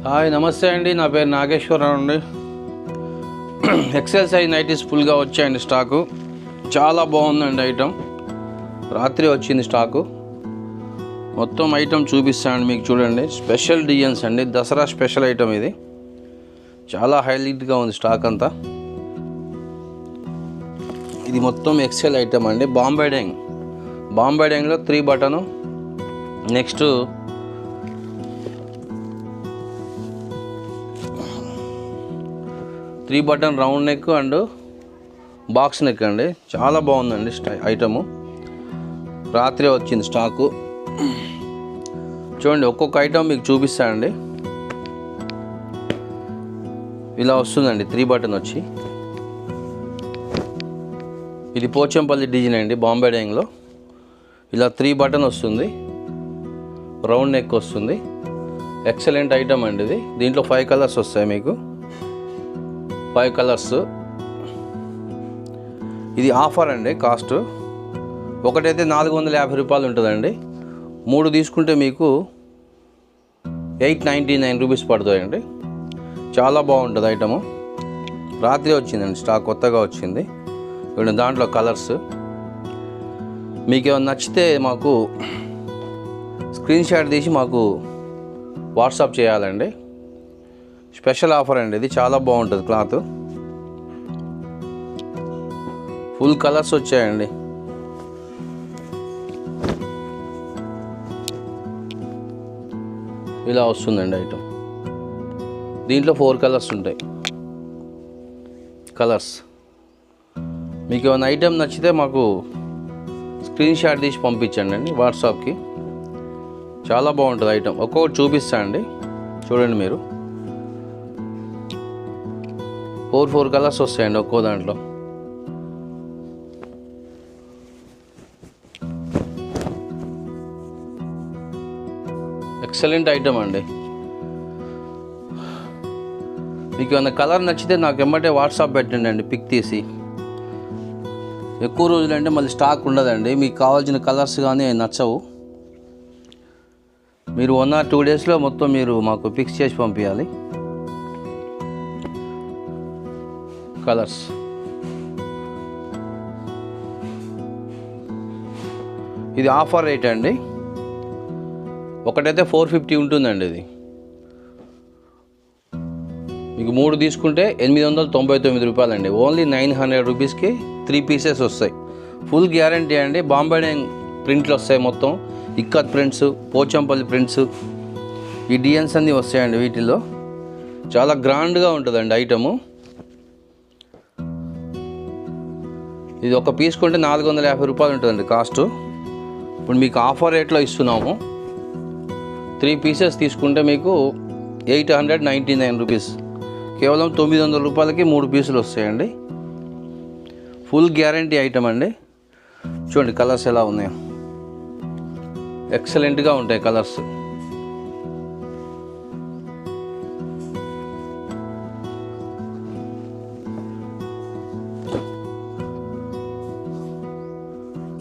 Hi నమస్తే అండి, నా పేరు నాగేశ్వరరావు అండి. ఎక్సెల్ సైజ్ నైటీస్ ఫుల్గా వచ్చాయండి. స్టాకు చాలా బాగుందండి. ఐటమ్ రాత్రి వచ్చింది స్టాకు. మొత్తం ఐటమ్ చూపిస్తానండి మీకు. చూడండి, స్పెషల్ డిజైన్స్ అండి, దసరా స్పెషల్ ఐటమ్ ఇది. చాలా హైలైట్గా ఉంది స్టాక్ అంతా. ఇది మొత్తం ఎక్సెల్ ఐటమ్ అండి. బాంబే డ్యాంగ్లో 3 button. Next 3 button round neck and box neck అండి. చాలా బాగుందండి ఐటము. రాత్రి వచ్చింది స్టాకు. చూడండి, ఒక్కొక్క ఐటమ్ మీకు చూపిస్తానండి. ఇలా వస్తుందండి 3 బటన్ వచ్చి. ఇది పోచంపల్లి డిజైన్ అండి. బాంబే డ్యాంగ్లో ఇలా 3 బటన్ వస్తుంది, రౌండ్ నెక్ వస్తుంది. ఎక్సలెంట్ ఐటమ్ అండి ఇది. దీంట్లో 5 కలర్స్ వస్తాయి మీకు. 5 కలర్స్. ఇది ఆఫర్ అండి. కాస్ట్ ఒకటైతే 450 రూపాయలు ఉంటుందండి. 3 తీసుకుంటే మీకు 899 రూపీస్ పడుతుందండి. చాలా బాగుంటుంది ఐటము. రాత్రి వచ్చిందండి స్టాక్, కొత్తగా వచ్చింది. ఇప్పుడు దాంట్లో కలర్స్ మీకు ఏమైనా నచ్చితే మాకు స్క్రీన్ షాట్ తీసి మాకు వాట్సాప్ చేయాలండి. స్పెషల్ ఆఫర్ అండి ఇది. చాలా బాగుంటుంది క్లాత్. ఫుల్ కలర్స్ వచ్చాయండి. ఇలా వస్తుందండి ఐటమ్. దీంట్లో 4 కలర్స్ ఉంటాయి. కలర్స్ మీకు ఏమైనా ఐటమ్ నచ్చితే మాకు స్క్రీన్ షాట్ తీసి పంపించండి అండి వాట్సాప్కి. చాలా బాగుంటుంది ఐటమ్. ఒక్కొక్కటి చూపిస్తా అండి. చూడండి మీరు. 4 కలర్స్ వస్తాయండి ఒక్కో దాంట్లో. ఎక్సలెంట్ ఐటమ్ అండి. మీకు ఏమైనా కలర్ నచ్చితే నాకు ఎమ్మటే వాట్సాప్ పెట్టండి అండి, పిక్ తీసి. ఎక్కువ రోజులు అంటే మళ్ళీ స్టాక్ ఉండదండి. మీకు కావాల్సిన కలర్స్ కానీ నచ్చవు. మీరు 1 or 2 డేస్లో మొత్తం మీరు మాకు పిక్స్ చేసి పంపించాలి. కలర్స్ ఇది ఆఫర్ రేట్ అండి. ఒకటైతే 450 ఉంటుందండి. ఇది మీకు 3 తీసుకుంటే 899 రూపాయలండి. ఓన్లీ 900 రూపీస్కి 3 పీసెస్ వస్తాయి. ఫుల్ గ్యారంటీ అండి. బాంబే డ్యాంగ్ ప్రింట్లు వస్తాయి మొత్తం. ఇక్కత్ ప్రింట్స్, పోచంపల్లి ప్రింట్స్, ఈ డిజైన్స్ అన్నీ వస్తాయండి వీటిల్లో. చాలా గ్రాండ్గా ఉంటుందండి ఐటము. ఇది ఒక పీస్ కొంటే 450 రూపాయలు ఉంటుందండి కాస్ట్. ఇప్పుడు మీకు ఆఫర్ రేట్లో ఇస్తున్నాము. 3 పీసెస్ తీసుకుంటే మీకు 899 రూపీస్. కేవలం 900 రూపాయలకి 3 పీసులు వస్తాయండి. ఫుల్ గ్యారంటీ ఐటమ్ అండి. చూడండి కలర్స్ ఎలా ఉన్నాయో. ఎక్సలెంట్గా ఉంటాయి కలర్స్.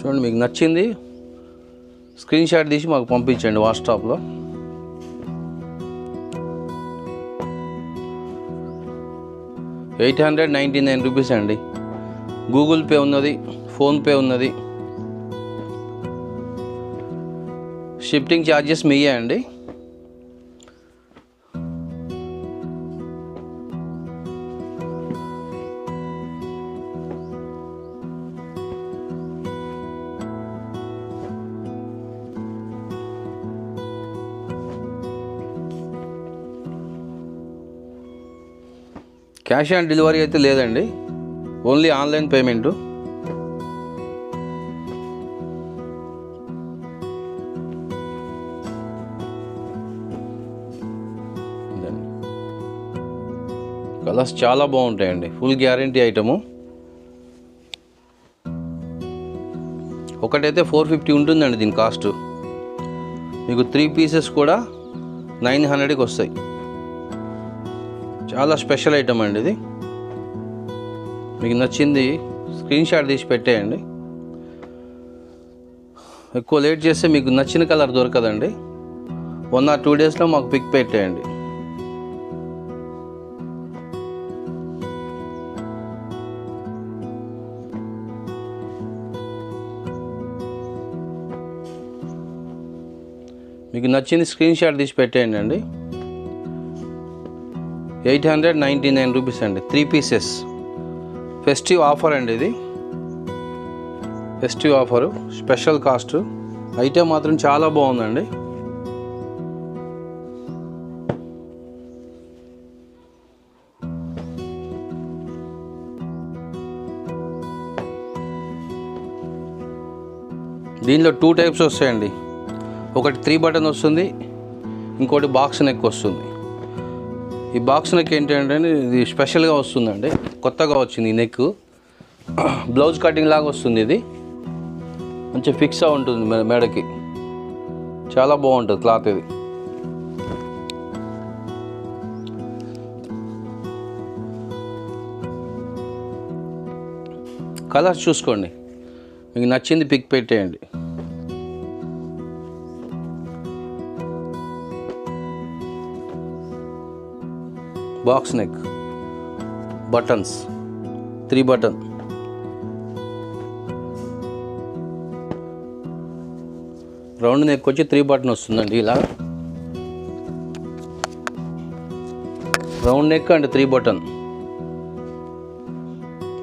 చూడండి, మీకు నచ్చింది స్క్రీన్ షాట్ తీసి మాకు పంపించండి వాట్సాప్లో. ₹899 అండి. గూగుల్ పే ఉన్నది, ఫోన్పే ఉన్నది. షిఫ్టింగ్ ఛార్జెస్ మీయే అండి. క్యాష్ ఆన్ డెలివరీ అయితే లేదండి. Only online payment. కలర్స్ చాలా బాగుంటాయండి. Full guarantee item. ఒకటైతే 450 ఉంటుందండి దీని కాస్ట్. మీకు 3 పీసెస్ కూడా 900కి వస్తాయి. చాలా స్పెషల్ ఐటమ్ అండి ఇది. మీకు నచ్చింది స్క్రీన్ షాట్ తీసి పెట్టేయండి. ఎక్కువ లేట్ చేస్తే మీకు నచ్చిన కలర్ దొరకదండి. 1 or 2 డేస్లో మాకు పిక్ పెట్టేయండి. నచ్చింది స్క్రీన్ షాట్ తీసి పెట్టేయండి అండి. 899 రూపీస్ అండి, 3 పీసెస్. ఫెస్టివ్ ఆఫర్ అండి ఇది, festive offer, special cost. Item మాత్రం చాలా బాగుందండి. దీనిలో 2 టైప్స్ వస్తాయండి. ఒకటి 3 బటన్ వస్తుంది, ఇంకోటి బాక్స్ నెక్ వస్తుంది. ఈ బాక్స్ నెక్ ఏంటంటే ఇది స్పెషల్గా వస్తుందండి, కొత్తగా వచ్చింది ఈ నెక్. బ్లౌజ్ కటింగ్ లాగా వస్తుంది. ఇది మంచి ఫిక్స్ ఉంటుంది మెడకి, చాలా బాగుంటుంది క్లాత్ ఇది. కలర్స్ చూసుకోండి, మీకు నచ్చింది పిక్ పెట్టేయండి. Box neck, buttons, 3 button. Round neck వచ్చి 3 బటన్ వస్తుందండి. ఇలా round neck and 3 button,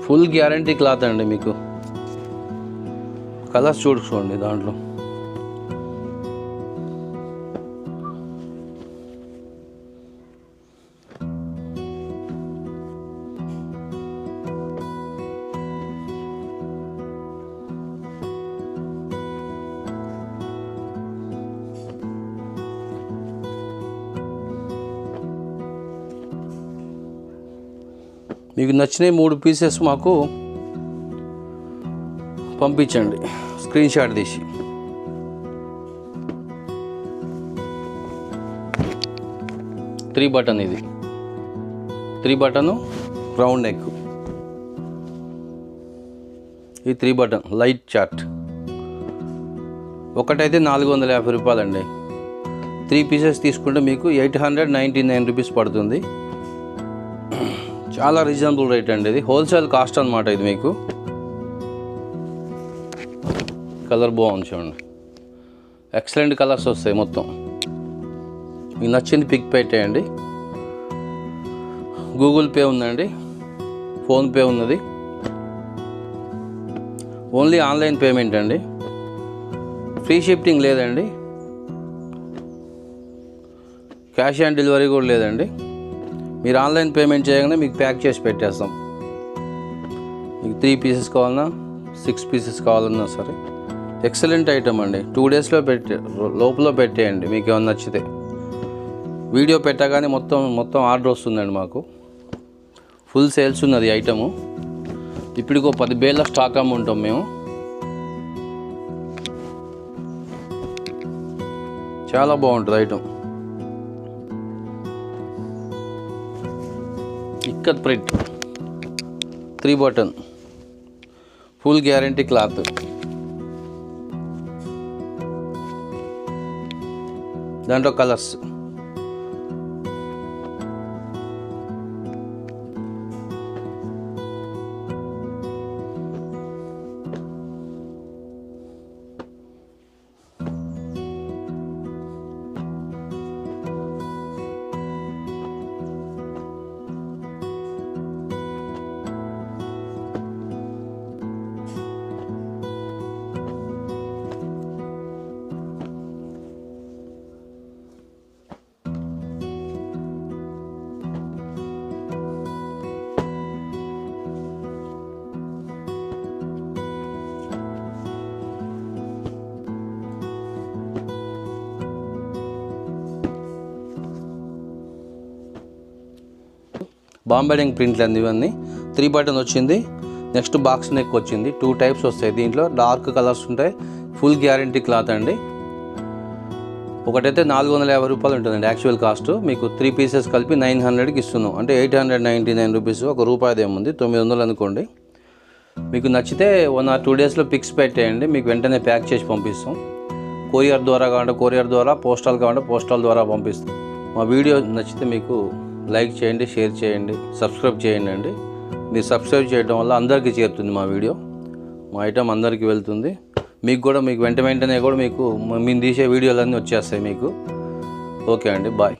full guarantee cloth అండి. మీకు కలర్స్ చూసుకోండి దాంట్లో. మీకు నచ్చిన 3 పీసెస్ మాకు పంపించండి స్క్రీన్ షాట్ తీసి. త్రీ బటన్, ఇది 3 బటన్ రౌండ్ నెక్. ఈ 3 బటన్ లైట్ చార్ట్ ఒకటైతే 450 రూపాయలండి. 3 పీసెస్ తీసుకుంటే మీకు 899 రూపీస్ పడుతుంది. చాలా రీజనబుల్ రేట్ అండి, ఇది హోల్సేల్ కాస్ట్ అనమాట. ఇది మీకు కలర్ బాగుంది చూడండి, ఎక్సలెంట్ కలర్స్ వస్తాయి మొత్తం. మీకు నచ్చింది పిక్ పెట్టేయండి. గూగుల్ పే ఉందండి, ఫోన్పే ఉన్నది, ఓన్లీ ఆన్లైన్ పేమెంట్ అండి. ఫ్రీ షిఫ్టింగ్ లేదండి, క్యాష్ ఆన్ డెలివరీ కూడా లేదండి. మీరు ఆన్లైన్ పేమెంట్ చేయగానే మీకు ప్యాక్ చేసి పెట్టేస్తాం. మీకు 3 పీసెస్ కావాలన్నా 6 పీసెస్ కావాలన్నా సరే, ఎక్సలెంట్ ఐటమ్ అండి. 2 డేస్లో లోపల పెట్టేయండి మీకు ఏమైనా నచ్చితే. వీడియో పెట్టగానే మొత్తం ఆర్డర్ వస్తుందండి మాకు. ఫుల్ సేల్స్ ఉన్నది ఐటము. ఇప్పటికో 10 బేళ్ళ స్టాక్ అమ్ముంటాం మేము. చాలా బాగుంటుంది item. Ikat print 3 button, full guarantee cloth. దాంట్లో కలర్స్ బాంబెడింగ్ ప్రింట్లు అండి ఇవన్నీ. 3 బటన్ వచ్చింది. నెక్స్ట్ బాక్స్ నెక్ వచ్చింది. 2 టైప్స్ వస్తాయి దీంట్లో. డార్క్ కలర్స్ ఉంటాయి, ఫుల్ గ్యారంటీ క్లాత్ అండి. ఒకటైతే 450 రూపాయలు ఉంటుందండి యాక్చువల్ కాస్ట్. మీకు 3 పీసెస్ కలిపి 900కి ఇస్తున్నాం, అంటే 899 రూపీస్. ₹1 ఏముంది, 900 అనుకోండి. మీకు నచ్చితే 1 or 2 డేస్లో పిక్స్ పెట్టేయండి, మీకు వెంటనే ప్యాక్ చేసి పంపిస్తాం. కొరియర్ ద్వారా కావాలంటే కొరియర్ ద్వారా, పోస్టల్ కావాలంటే పోస్టల్ ద్వారా పంపిస్తాం. మా వీడియో నచ్చితే మీకు లైక్ చేయండి, షేర్ చేయండి, సబ్స్క్రైబ్ చేయండి అండి. మీరు సబ్స్క్రైబ్ చేయడం వల్ల అందరికీ చేరుతుంది మా వీడియో, మా ఐటమ్ అందరికీ వెళ్తుంది. మీకు వెంటనే కూడా మీకు మేము తీసే వీడియోలన్నీ వచ్చేస్తాయి మీకు. ఓకే అండి, బాయ్.